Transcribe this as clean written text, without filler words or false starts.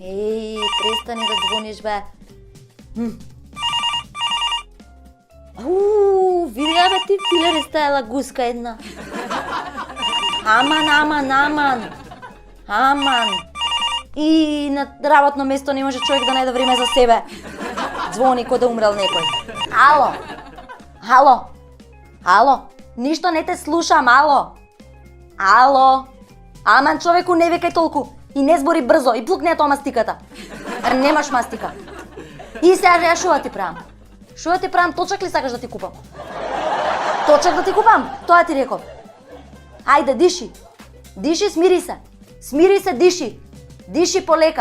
Престани да звониш, бе. Видеа бе ти, филер стајала гуска една. Аман. И на работно место не може човек да најде време за себе. Звони кој да умрел некој. Ало. Ништо не те слушам, ало. Аман, човеку не викај толку. И не збори брзо, и плукне тоа мастиката. Ар немаш мастика. И сега шо да ти правам? Шо да ти правам, точак ли сакаш да ти купам? Точак да ти купам, тоа ти реков. Ајде, диши. Диши, смири се, диши. Диши полека.